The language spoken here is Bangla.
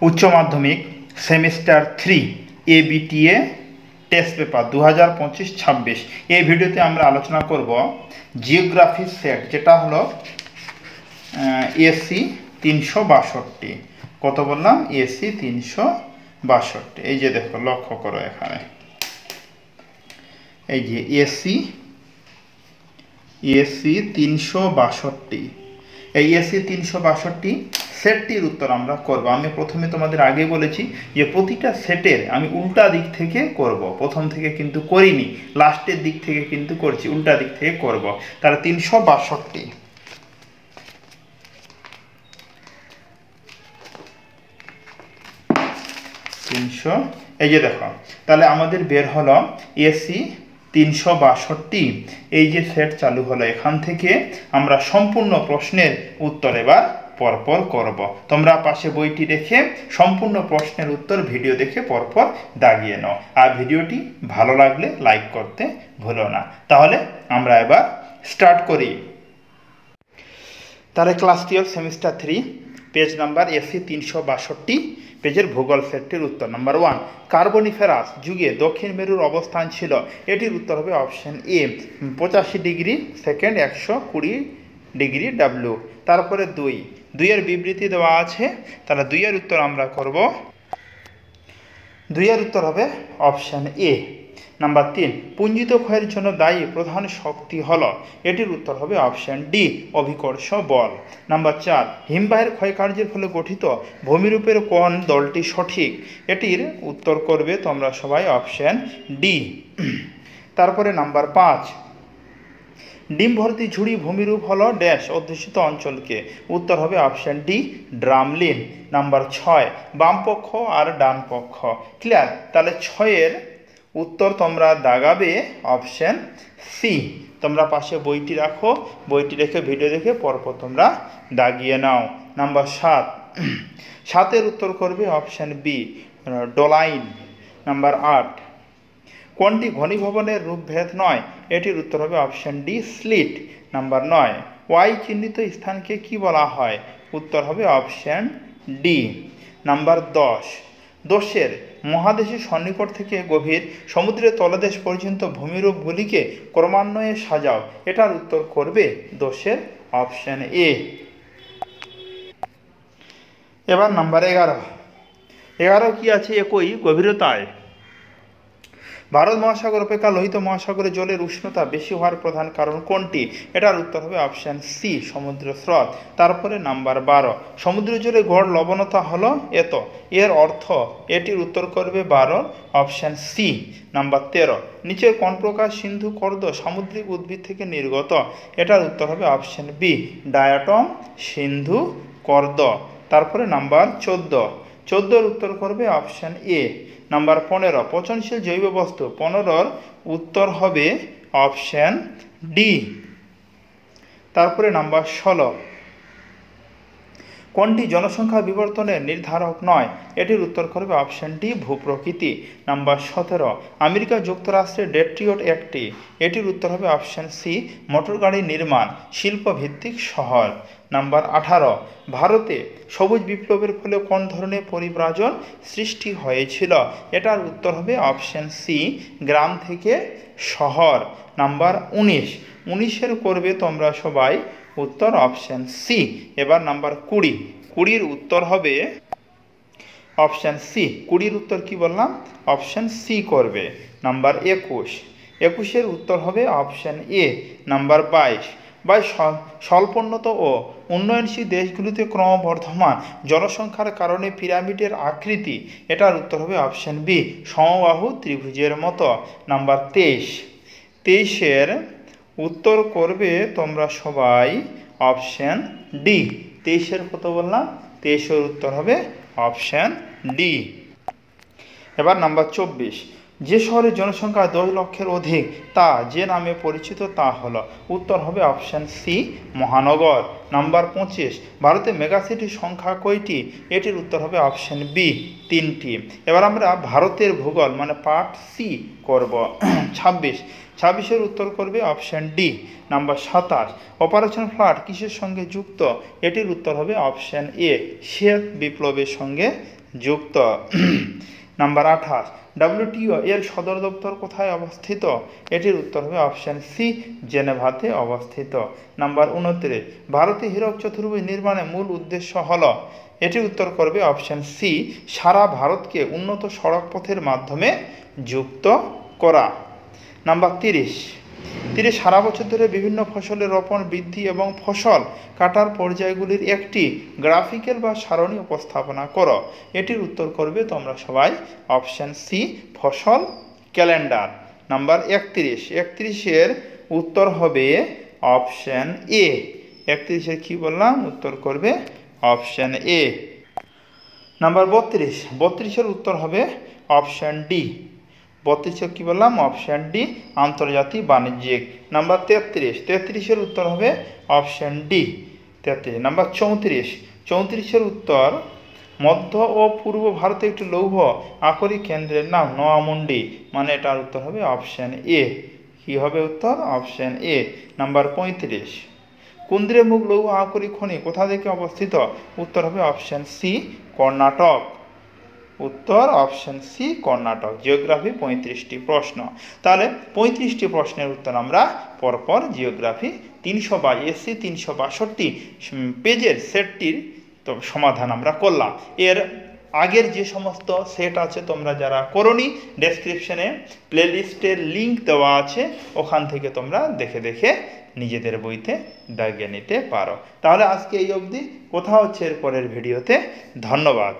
উচ্চ মাধ্যমিক সেমিস্টার 3 এবিটিএ টেস্ট পেপার 2025-26। এই ভিডিওতে আমরা আলোচনা করব জিওগ্রাফি সেট, যেটা হলো এসি 362। কত বললাম? এসি 362। এই যে দেখো, লক্ষ্য করো এখানে, এই যে এসি 362। এই এসি 362 সেটটির উত্তর আমরা করব। আমি প্রথমে তোমাদের আগে বলেছি যে প্রতিটা সেটের আমি উল্টা দিক থেকে করব, প্রথম থেকে কিন্তু করিনি, লাস্টের দিক থেকে কিন্তু করছি, উল্টা দিক থেকে করব। তাহলে 362 এই যে দেখো, তাহলে আমাদের বের হলো এসি 362। এই যে সেট চালু হলো, এখান থেকে আমরা সম্পূর্ণ প্রশ্নের উত্তর এবার পরপর করব। তোমরা পাশে বইটি রেখে সম্পূর্ণ প্রশ্নের উত্তর ভিডিও দেখে পরপর দাগিয়ে নাও, আর ভিডিওটি ভালো লাগলে লাইক করতে ভুলো না। তাহলে আমরা এবার স্টার্ট করি। তাহলে class 12 semester 3 page number AC 362 পেজের ভূগোল সেটটির উত্তর। নাম্বার 1, কার্বনিফেরাস যুগে দক্ষিণ মেরুর অবস্থান ছিল। এটির উত্তর হবে option A 85 degree second 120 degree W. তারপরে 2 এর বিবৃতি দেওয়া আছে, তাহলে 2 এর উত্তর আমরা করব। 2 এর উত্তর হবে অপশন এ। নাম্বার 3, পুঞ্জিত ক্ষয়ের জন্য দায়ী প্রধান শক্তি হল। এটির উত্তর হবে অপশন ডি অভিকর্ষ বল। নাম্বার 4, হিমবাহের ক্ষয়কার্যের ফলে গঠিত ভূমিরূপের কোন দলটি সঠিক? এটির উত্তর করবে তোমরা সবাই অপশন ডি। তারপরে নাম্বার 5, ডিম ভর্তি ঝুড়ি ভূমিরূপ হলো ড্যাশ অধ্যুষিত অঞ্চলকে? উত্তর হবে অপশন ডি ড্রামলিন। নাম্বার 6, বামপক্ষ আর ডান পক্ষ। ক্লিয়ার? তাহলে 6 এর উত্তর তোমরা দাগাবে অপশন সি। তোমরা পাশে বইটি রাখো, বইটি রেখে ভিডিও দেখে পরপর তোমরা দাগিয়ে নাও। নাম্বার 7 এর উত্তর করবে অপশন বি ডোলাইন। নাম্বার 8, কোনটি ঘনীভবনের রূপভেদ নয়? এটির উত্তর হবে অপশন ডি স্লিট। নাম্বার 9, ওয়াই চিহ্নিত স্থানকে কি বলা হয়? উত্তর হবে অপশন ডি। নাম্বার 10 এর মহাদেশের সন্নিকট থেকে গভীর সমুদ্রের তলদেশ পর্যন্ত ভূমিরূপগুলিকে ক্রমান্বয়ে সাজাও। এটার উত্তর করবে 10 এর অপশন এ। এবার নাম্বার 11 কি আছে? একই গভীরতায় ভারত মহাসাগর অপেক্ষা লোহিত মহাসাগরে জলের উষ্ণতা বেশি হওয়ার প্রধান কারণ কোনটি? এটার উত্তর হবে অপশন সি সমুদ্র স্রোত। তারপরে নাম্বার 12, সমুদ্র জলে গড় লবণতা হলো এত। এর অর্থ? এটির উত্তর করবে 12 অপশন সি। নাম্বার 13, নিচের কোন প্রকার সিন্ধু কর্দ সামুদ্রিক উদ্ভিদ থেকে নির্গত? এটার উত্তর হবে অপশন বি ডায়াটম সিন্ধু কর্দ। তারপরে নাম্বার 14 উত্তর করবে অপশন এ। নাম্বার 15, পচনশীল জৈব বস্তু 15 উত্তর হবে অপশন ডি। তারপরে নাম্বার 16, কোনটি জনসংখ্যা বিবর্তনের নির্ধারক নয়? এটির উত্তর করবে অপশন ডি ভূপ্রকৃতি। নাম্বার 17, আমেরিকা যুক্তরাষ্ট্রের ডেট্রিয়ট একটি। এটির উত্তর হবে অপশন সি মোটর গাড়ি নির্মাণ শিল্পভিত্তিক শহর। নাম্বার 18, ভারতে সবুজ বিপ্লবের ফলে কোন ধরনের পরিব্রাজন সৃষ্টি হয়েছিল? এটার উত্তর হবে অপশন সি গ্রাম থেকে শহর। নাম্বার 19 এর করবে তোমরা সবাই উত্তর অপশন সি। এবার নাম্বার 20 উত্তর হবে অপশন সি। 20 উত্তর কি বললাম? অপশন সি করবে। নাম্বার 21 এর উত্তর হবে অপশন এ। নাম্বার 22 স্বল্পোন্নত ও উন্নয়নশীল দেশগুলিতে ক্রমবর্ধমান জনসংখ্যার কারণে পিরামিডের আকৃতি। এটার উত্তর হবে অপশন বি সমবাহু ত্রিভুজের মতো। নাম্বার 23 এর উত্তর করবে তোমরা সবাই অপশন ডি। 23 এর কত বললাম? 23 এর উত্তর হবে অপশন ডি। এবার নাম্বার 24, যে শহরের জনসংখ্যা 10 লক্ষের অধিক তা যে নামে পরিচিত তা হলো, উত্তর হবে অপশন সি মহানগর। নাম্বার 25, ভারতে মেগাসিটির সংখ্যা কয়টি? এটির উত্তর হবে অপশন বি 3টি। এবার আমরা ভারতের ভূগোল মানে পার্ট সি করব। 26 উত্তর করবে option D. Number 27, operation flood কিসের সঙ্গে যুক্ত? এটির উত্তর হবে অপশন এ শ্বেত বিপ্লবের সঙ্গে যুক্ত। নাম্বার 28, WTO এর সদর দপ্তর কোথায় অবস্থিত? এটির উত্তর হবে অপশন সি জেনেভাতে অবস্থিত। নাম্বার 29, ভারতে হীরক চতুর্ভুজ নির্মাণের মূল উদ্দেশ্য হল? এটির উত্তর করবে অপশন সি সারা ভারতকে উন্নত সড়ক পথের মাধ্যমে যুক্ত করা। নাম্বার 30, সারা বছর ধরে বিভিন্ন ফসলের রোপণ, বৃদ্ধি এবং ফসল কাটার পর্যায়গুলির একটি গ্রাফিক্যাল বা সারণী উপস্থাপনা করো। এটির উত্তর করবে তোমরা সবাই অপশন সি ফসল ক্যালেন্ডার। নাম্বার 31 উত্তর হবে অপশন এ। 31 কি বললাম? উত্তর করবে অপশন এ। নাম্বার 32 উত্তর হবে অপশন ডি। 32 কি বললাম? অপশন ডি আন্তর্জাতিক বাণিজ্যিক। নাম্বার 33 উত্তর হবে অপশন ডি 33। নাম্বার 34 উত্তর মধ্য ও পূর্ব ভারতে একটি লৌহ আকরিক কেন্দ্রের নাম নোয়ামুন্ডি, মানে এটার উত্তর হবে অপশন এ। কি হবে উত্তর? Option A. নাম্বার 35, কুন্দ্রেমুখ লৌহ আকরিক খনি কোথা থেকে অবস্থিত? উত্তর হবে অপশন সি কর্ণাটক। উত্তর অপশন সি কর্ণাটক। জিওগ্রাফি 35টি প্রশ্ন। তাহলে 35টি প্রশ্নের উত্তর আমরা পরপর জিওগ্রাফি 362 পেজের সেটটির সমাধান আমরা করলাম। এর আগের যে সমস্ত সেট আছে তোমরা যারা করোনি, ডেসক্রিপশনে প্লেলিস্টের লিঙ্ক দেওয়া আছে, ওখান থেকে তোমরা দেখে নিজেদের বইতে দাগিয়ে নিতে পারো। তাহলে আজকে এই অবধি, কথা হচ্ছে এর পরের ভিডিওতে। ধন্যবাদ।